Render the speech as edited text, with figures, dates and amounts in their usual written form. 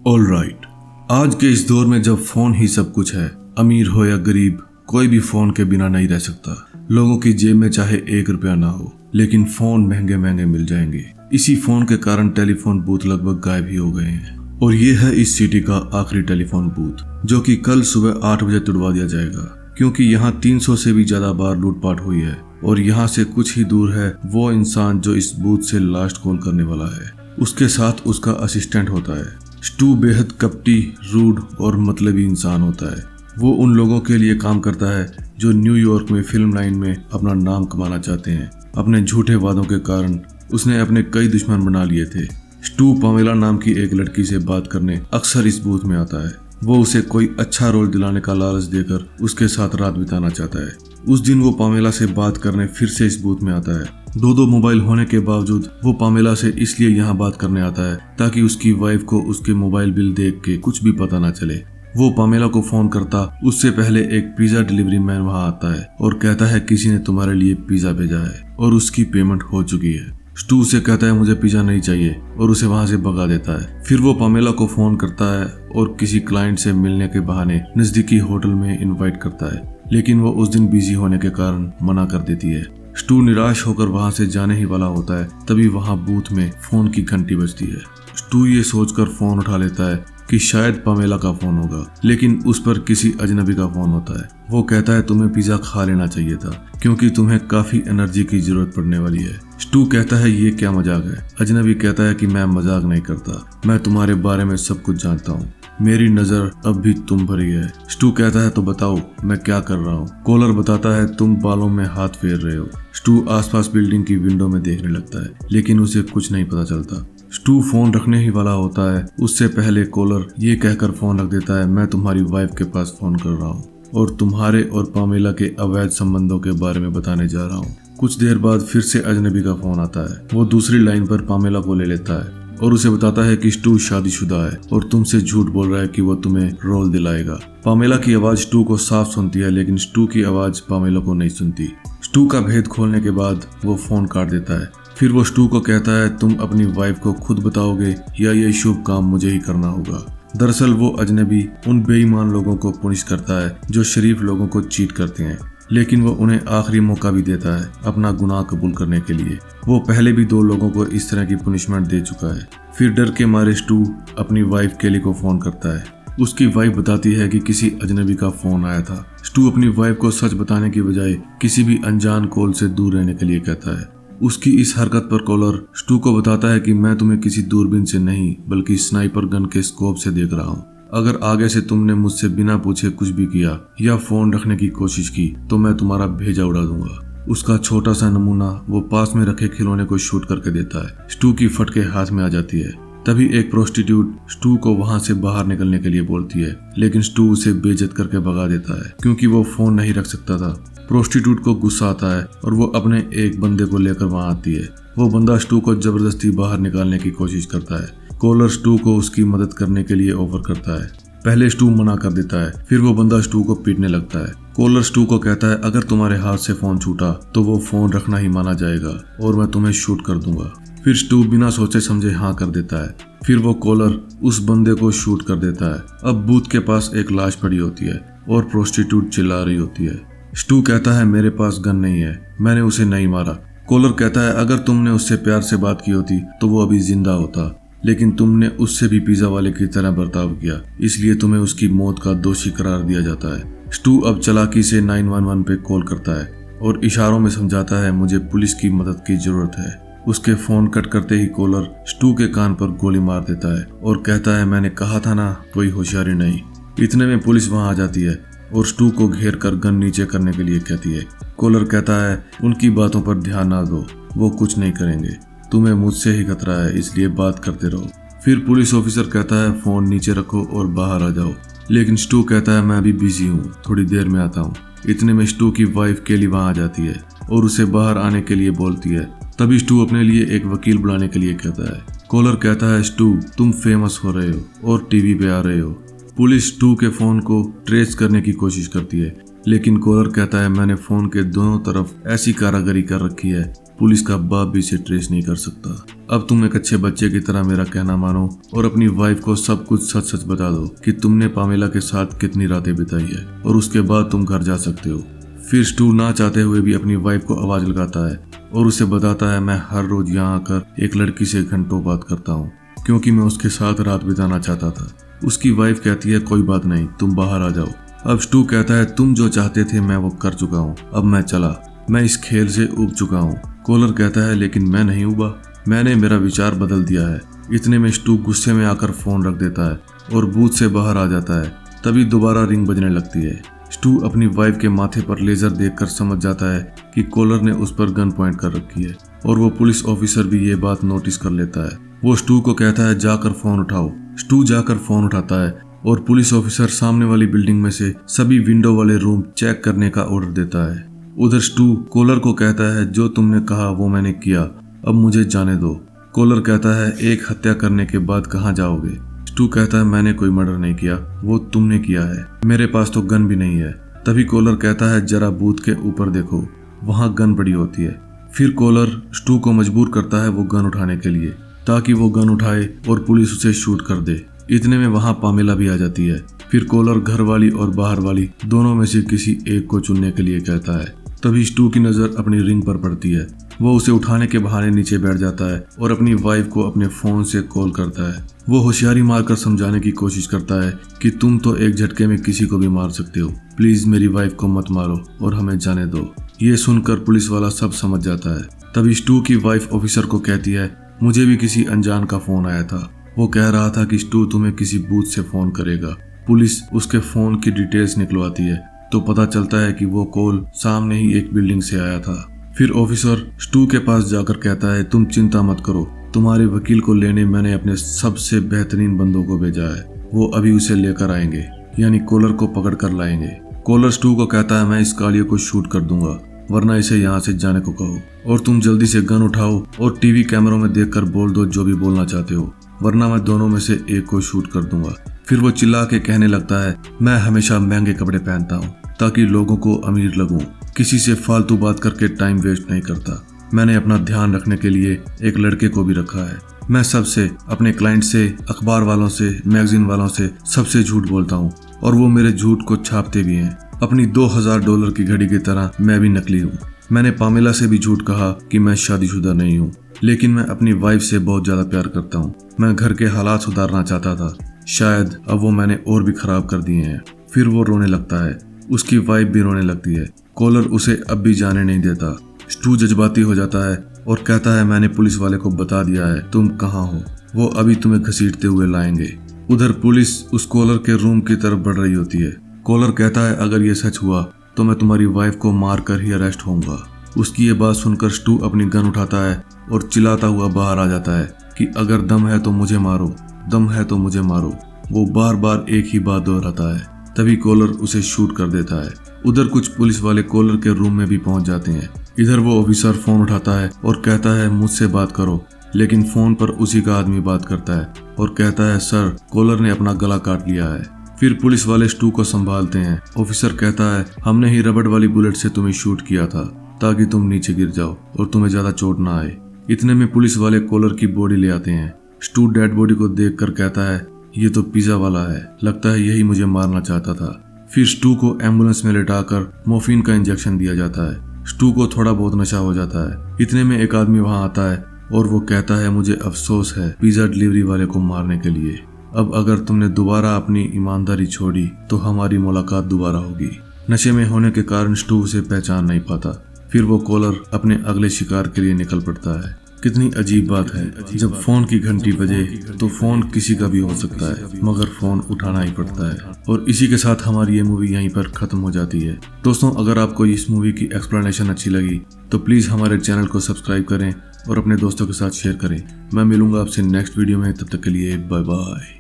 All right, आज के इस दौर में जब फोन ही सब कुछ है, अमीर हो या गरीब, कोई भी फोन के बिना नहीं रह सकता। लोगों की जेब में चाहे 1 रुपया ना हो, लेकिन फोन महंगे महंगे मिल जाएंगे। इसी फोन के कारण टेलीफोन बूथ लगभग गायब ही हो गए हैं। और ये है इस सिटी का आखिरी टेलीफोन बूथ, जो कि कल सुबह 8 बजे तुड़वा दिया जाएगा, क्योंकि यहाँ 300 से भी ज्यादा बार लूटपाट हुई है। और यहाँ से कुछ ही दूर है वो इंसान जो इस बूथ से लास्ट कॉल करने वाला है। उसके साथ उसका असिस्टेंट होता है। स्टू बेहद कपटी, रूड और मतलबी इंसान होता है। वो उन लोगों के लिए काम करता है जो न्यूयॉर्क में फिल्म लाइन में अपना नाम कमाना चाहते हैं। अपने झूठे वादों के कारण उसने अपने कई दुश्मन बना लिए थे। स्टू पामेला नाम की एक लड़की से बात करने अक्सर इस बूथ में आता है। वो उसे कोई अच्छा रोल दिलाने का लालच देकर उसके साथ रात बिताना चाहता है। उस दिन वो पामेला से बात करने फिर से इस बूथ में आता है। दो मोबाइल होने के बावजूद वो पामेला से इसलिए यहाँ बात करने आता है ताकि उसकी वाइफ को उसके मोबाइल बिल देख के कुछ भी पता ना चले। वो पामेला को फोन करता उससे पहले एक पिज्जा डिलीवरी मैन वहाँ आता है और कहता है किसी ने तुम्हारे लिए पिज्जा भेजा है और उसकी पेमेंट हो चुकी है। स्टू से कहता है मुझे पिज्जा नहीं चाहिए और उसे वहाँ से भगा देता है। फिर वो पामेला को फोन करता है और किसी क्लाइंट से मिलने के बहाने नजदीकी होटल में इनवाइट करता है, लेकिन वो उस दिन बिजी होने के कारण मना कर देती है। स्टू निराश होकर वहां से जाने ही वाला होता है, तभी वहां बूथ में फोन की घंटी बजती है। स्टू ये सोचकर फोन उठा लेता है कि शायद पामेला का फोन होगा, लेकिन उस पर किसी अजनबी का फोन होता है। वो कहता है तुम्हें पिज्जा खा लेना चाहिए था क्योंकि तुम्हें काफी एनर्जी की जरूरत पड़ने वाली है। स्टू कहता है ये क्या मजाक है। अजनबी कहता है कि मैं मजाक नहीं करता, मैं तुम्हारे बारे में सब कुछ जानता हूँ, मेरी नजर अब भी तुम पर ही है। स्टू कहता है तो बताओ मैं क्या कर रहा हूँ। कॉलर बताता है तुम बालों में हाथ फेर रहे हो। स्टू आसपास बिल्डिंग की विंडो में देखने लगता है, लेकिन उसे कुछ नहीं पता चलता। स्टू फोन रखने ही वाला होता है, उससे पहले कॉलर ये कहकर फोन रख देता है मैं तुम्हारी वाइफ के पास फोन कर रहा हूँ और तुम्हारे और पामेला के अवैध संबंधों के बारे में बताने जा रहा हूँ। कुछ देर बाद फिर से अजनबी का फोन आता है। वो दूसरी लाइन पर पामेला को ले लेता है और उसे बताता है कि स्टू शादीशुदा है और तुमसे झूठ बोल रहा है कि वो तुम्हें रोल दिलाएगा। पामेला की आवाज स्टू को साफ सुनती है, लेकिन स्टू की आवाज पामेला को नहीं सुनती। स्टू का भेद खोलने के बाद वो फोन काट देता है। फिर वो स्टू को कहता है तुम अपनी वाइफ को खुद बताओगे या ये शुभ काम मुझे ही करना होगा। दरअसल वो अजनबी उन बेईमान लोगों को पुनिश करता है जो शरीफ लोगों को चीट करते हैं, लेकिन वो उन्हें आखिरी मौका भी देता है अपना गुनाह कबूल करने के लिए। वो पहले भी 2 लोगों को इस तरह की पुनिशमेंट दे चुका है। फिर डर के मारे स्टू अपनी वाइफ केली को फोन करता है। उसकी वाइफ बताती है कि किसी अजनबी का फोन आया था। स्टू अपनी वाइफ को सच बताने की बजाय किसी भी अनजान कॉल से दूर रहने के लिए कहता है। उसकी इस हरकत पर कॉलर स्टू को बताता है कि मैं तुम्हें किसी दूरबीन से नहीं बल्कि स्नाइपर गन के स्कोप से देख रहा हूँ। अगर आगे से तुमने मुझसे बिना पूछे कुछ भी किया या फोन रखने की कोशिश की तो मैं तुम्हारा भेजा उड़ा दूंगा। उसका छोटा सा नमूना वो पास में रखे खिलौने को शूट करके देता है। स्टू की फटके हाथ में आ जाती है। तभी एक प्रोस्टिट्यूट स्टू को वहां से बाहर निकलने के लिए बोलती है, लेकिन स्टू उसे बेइज्जत करके भगा देता है क्योंकि वो फोन नहीं रख सकता था। प्रोस्टिट्यूट को गुस्सा आता है और वो अपने एक बंदे को लेकर वहां आती है। वो बंदा स्टू को जबरदस्ती बाहर निकालने की कोशिश करता है। कॉलर स्टू को उसकी मदद करने के लिए ऑफर करता है। पहले स्टू मना कर देता है, फिर वो बंदा स्टू को पीटने लगता है। कॉलर स्टू को कहता है अगर तुम्हारे हाथ से फोन छूटा तो वो फोन रखना ही माना जाएगा और मैं तुम्हें शूट कर दूंगा। फिर स्टू बिना सोचे समझे हाँ कर देता है। फिर वो कॉलर उस बंदे को शूट कर देता है। अब बूथ के पास एक लाश पड़ी होती है और प्रोस्टिट्यूट चिल्ला रही होती है। स्टू कहता है मेरे पास गन नहीं है, मैंने उसे नहीं मारा। कॉलर कहता है अगर तुमने उससे प्यार से बात की होती तो वो अभी जिंदा होता, लेकिन तुमने उससे भी पिज्जा वाले की तरह बर्ताव किया, इसलिए तुम्हें उसकी मौत का दोषी करार दिया जाता है। स्टू अब चालाकी से 911 पे कॉल करता है और इशारों में समझाता है मुझे पुलिस की मदद की जरूरत है। उसके फोन कट करते ही कॉलर स्टू के कान पर गोली मार देता है और कहता है मैंने कहा था ना, कोई होशियारी नहीं। इतने में पुलिस वहां आ जाती है और स्टू को घेर कर गन नीचे करने के लिए कहती है। कॉलर कहता है उनकी बातों पर ध्यान ना दो, वो कुछ नहीं करेंगे, तुम्हें मुझसे ही खतरा है इसलिए बात करते रहो। फिर पुलिस ऑफिसर कहता है फोन नीचे रखो और बाहर आ जाओ, लेकिन स्टू कहता है मैं अभी बिजी हूँ, थोड़ी देर में आता हूँ। इतने में स्टू की वाइफ केली वहां आ जाती है और उसे बाहर आने के लिए बोलती है। तभी स्टू अपने लिए एक वकील बुलाने के लिए कहता है। कॉलर कहता है स्टू तुम फेमस हो रहे हो और टीवी पे आ रहे हो। पुलिस स्टू के फोन को ट्रेस करने की कोशिश करती है, लेकिन कॉलर कहता है मैंने फोन के दोनों तरफ ऐसी कारागरी कर रखी है पुलिस का बाप भी इसे ट्रेस नहीं कर सकता। अब तुम एक अच्छे बच्चे की तरह मेरा कहना मानो और अपनी वाइफ को सब कुछ सच सच बता दो कि तुमने पामेला के साथ कितनी रातें बिताई है और उसके बाद तुम घर जा सकते हो। फिर स्टू ना चाहते हुए भी अपनी वाइफ को आवाज लगाता है और उसे बताता है, मैं हर रोज यहाँ आकर एक लड़की से घंटों बात करता हूँ क्योंकि मैं उसके साथ रात बिताना चाहता था। उसकी वाइफ कहती है, कोई बात नहीं, तुम बाहर आ जाओ। अब स्टू कहता है, तुम जो चाहते थे मैं वो कर चुका हूँ, अब मैं चला, मैं इस खेल से उब चुका हूँ। कॉलर कहता है, लेकिन मैं नहीं उबा, मैंने मेरा विचार बदल दिया है। इतने में स्टू गुस्से में आकर फोन रख देता है और बूथ से बाहर आ जाता है। तभी दोबारा रिंग बजने लगती है। स्टू अपनी वाइफ के माथे पर लेजर देखकर समझ जाता है कि कॉलर ने उस पर गन पॉइंट कर रखी है और वो पुलिस ऑफिसर भी ये बात नोटिस कर लेता है। वो स्टू को कहता है, जाकर फोन उठाओ। स्टू जाकर फोन उठाता है और पुलिस ऑफिसर सामने वाली बिल्डिंग में से सभी विंडो वाले रूम चेक करने का ऑर्डर देता है। उधर स्टू कॉलर को कहता है, जो तुमने कहा वो मैंने किया, अब मुझे जाने दो। कॉलर कहता है, एक हत्या करने के बाद कहाँ जाओगे? स्टू कहता है, मैंने कोई मर्डर नहीं किया, वो तुमने किया है, मेरे पास तो गन भी नहीं है। तभी कॉलर कहता है, जरा बूथ के ऊपर देखो, वहाँ गन पड़ी होती है। फिर कॉलर स्टू को मजबूर करता है वो गन उठाने के लिए, ताकि वो गन उठाए और पुलिस उसे शूट कर दे। इतने में वहाँ पामेला भी आ जाती है। फिर कॉलर घर वाली और बाहर वाली दोनों में से किसी एक को चुनने के लिए कहता है। तभी स्टू की नजर अपनी रिंग पर पड़ती है। वो उसे उठाने के बहाने नीचे बैठ जाता है और अपनी वाइफ को अपने फोन से कॉल करता है। वो होशियारी मारकर समझाने की कोशिश करता है कि तुम तो एक झटके में किसी को भी मार सकते हो, प्लीज मेरी वाइफ को मत मारो और हमें जाने दो। ये सुनकर पुलिस वाला सब समझ जाता है। तभी स्टू की वाइफ ऑफिसर को कहती है, मुझे भी किसी अनजान का फोन आया था, वो कह रहा था कि स्टू तुम्हें किसी बूथ से फोन करेगा। पुलिस उसके फोन की डिटेल्स निकलवाती है तो पता चलता है कि वो कॉल सामने ही एक बिल्डिंग से आया था। फिर ऑफिसर स्टू के पास जाकर कहता है, तुम चिंता मत करो, तुम्हारे वकील को लेने मैंने अपने सबसे बेहतरीन बंदों को भेजा है, वो अभी उसे लेकर आएंगे, यानी कॉलर को पकड़ कर लाएंगे। कॉलर स्टू को कहता है, मैं इस कालिया को शूट कर दूंगा, वरना इसे यहाँ से जाने को कहो और तुम जल्दी से गन उठाओ और टीवी कैमरों में देखकर बोल दो जो भी बोलना चाहते हो, वरना मैं दोनों में से एक को शूट कर दूंगा। फिर वो चिल्ला के कहने लगता है, मैं हमेशा महंगे कपड़े पहनता हूँ ताकि लोगों को अमीर लगूं, किसी से फालतू बात करके टाइम वेस्ट नहीं करता। मैंने अपना ध्यान रखने के लिए एक लड़के को भी रखा है। मैं सबसे, अपने क्लाइंट से, अखबार वालों से, मैगजीन वालों से, सबसे झूठ बोलता हूँ और वो मेरे झूठ को छापते भी हैं। अपनी $2000 की घड़ी की तरह मैं भी नकली हूँ। मैंने पामेला से भी झूठ कहा कि मैं शादीशुदा नहीं हूँ, लेकिन मैं अपनी वाइफ से बहुत ज्यादा प्यार करता हूँ। मैं घर के हालात सुधारना चाहता था, शायद अब वो मैंने और भी खराब कर दिए हैं। फिर वो रोने लगता है, उसकी वाइफ भी रोने लगती है। कॉलर उसे अब भी जाने नहीं देता। स्टू जज्बाती हो जाता है और कहता है, मैंने पुलिस वाले को बता दिया है तुम कहाँ हो, वो अभी तुम्हें घसीटते हुए लाएंगे। उधर पुलिस उस कॉलर के रूम की तरफ बढ़ रही होती है। कॉलर कहता है, अगर ये सच हुआ तो मैं तुम्हारी वाइफ को मार कर ही अरेस्ट होऊंगा। उसकी ये बात सुनकर स्टू अपनी गन उठाता है और चिल्लाता हुआ बाहर आ जाता है कि अगर दम है तो मुझे मारो, दम है तो मुझे मारो। वो बार बार एक ही बात दोहराता है। तभी कॉलर उसे शूट कर देता है। उधर कुछ पुलिस वाले कॉलर के रूम में भी पहुंच जाते हैं। इधर वो ऑफिसर फोन उठाता है और कहता है, मुझसे बात करो, लेकिन फोन पर उसी का आदमी बात करता है और कहता है, सर कॉलर ने अपना गला काट लिया है। फिर पुलिस वाले स्टू को संभालते हैं। ऑफिसर कहता है, हमने ही रबड़ वाली बुलेट से तुम्हें शूट किया था ताकि तुम नीचे गिर जाओ और तुम्हें ज्यादा चोट ना आए। इतने में पुलिस वाले कॉलर की बॉडी ले आते हैं। स्टू डेड बॉडी को देखकर कहता है, ये तो पिज्जा वाला है, लगता है यही मुझे मारना चाहता था। फिर स्टू को एम्बुलेंस में लेटाकर मोर्फिन का इंजेक्शन दिया जाता है। स्टू को थोड़ा बहुत नशा हो जाता है। इतने में एक आदमी वहां आता है और वो कहता है, मुझे अफसोस है पिज्जा डिलीवरी वाले को मारने के लिए। अब अगर तुमने दोबारा अपनी ईमानदारी छोड़ी तो हमारी मुलाकात दोबारा होगी। नशे में होने के कारण स्टू उसे पहचान नहीं पाता। फिर वो कॉलर अपने अगले शिकार के लिए निकल पड़ता है। कितनी अजीब बात है, जब फोन की घंटी बजे तो फोन किसी का भी हो सकता है, मगर फोन उठाना ही पड़ता है। और इसी के साथ हमारी ये मूवी यहीं पर खत्म हो जाती है। दोस्तों, अगर आपको इस मूवी की एक्सप्लेनेशन अच्छी लगी तो प्लीज हमारे चैनल को सब्सक्राइब करें और अपने दोस्तों के साथ शेयर करें। मैं मिलूंगा आपसे नेक्स्ट वीडियो में, तब तक के लिए बाय बाय।